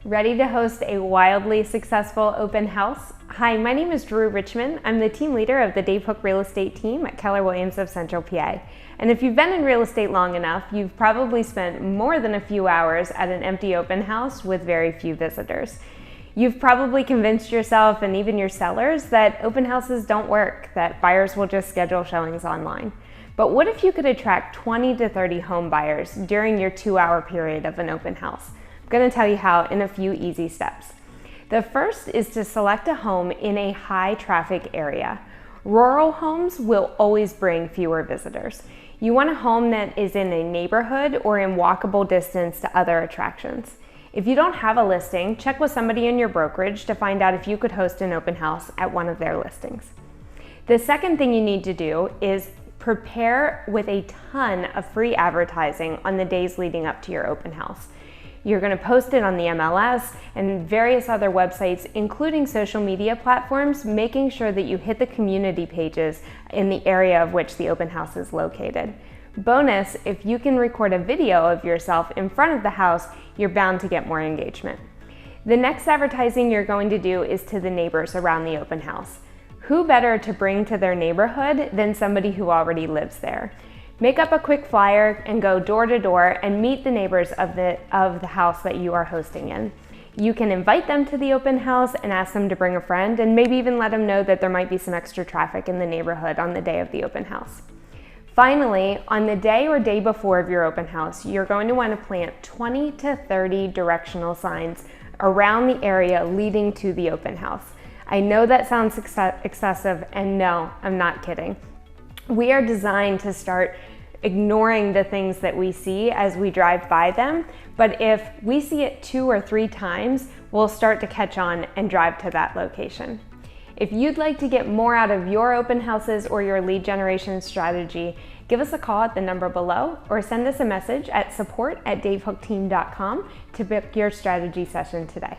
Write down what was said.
Ready to host a wildly successful open house? Hi, my name is Drew Richmond. I'm the team leader of the Dave Hooke Real Estate Team at Keller Williams of Central PA. And if you've been in real estate long enough, you've probably spent more than a few hours at an empty open house with very few visitors. You've probably convinced yourself and even your sellers that open houses don't work, that buyers will just schedule showings online. But what if you could attract 20 to 30 home buyers during your 2-hour period of an open house? I'm going to tell you how in a few easy steps. The first is to select a home in a high traffic area. Rural homes will always bring fewer visitors. You want a home that is in a neighborhood or in walkable distance to other attractions. If you don't have a listing, check with somebody in your brokerage to find out if you could host an open house at one of their listings. The second thing you need to do is prepare with a ton of free advertising on the days leading up to your open house. You're going to post it on the MLS and various other websites, including social media platforms, making sure that you hit the community pages in the area of which the open house is located. Bonus, if you can record a video of yourself in front of the house, you're bound to get more engagement. The next advertising you're going to do is to the neighbors around the open house. Who better to bring to their neighborhood than somebody who already lives there? Make up a quick flyer and go door to door and meet the neighbors of the house that you are hosting in. You can invite them to the open house and ask them to bring a friend, and maybe even let them know that there might be some extra traffic in the neighborhood on the day of the open house. Finally, on the day or day before of your open house, you're going to want to plant 20 to 30 directional signs around the area leading to the open house. I know that sounds excessive, and no, I'm not kidding. We are designed to start ignoring the things that we see as we drive by them, but if we see it 2 or 3 times, we'll start to catch on and drive to that location. If you'd like to get more out of your open houses or your lead generation strategy, give us a call at the number below or send us a message at support@davehooketeam.com to book your strategy session today.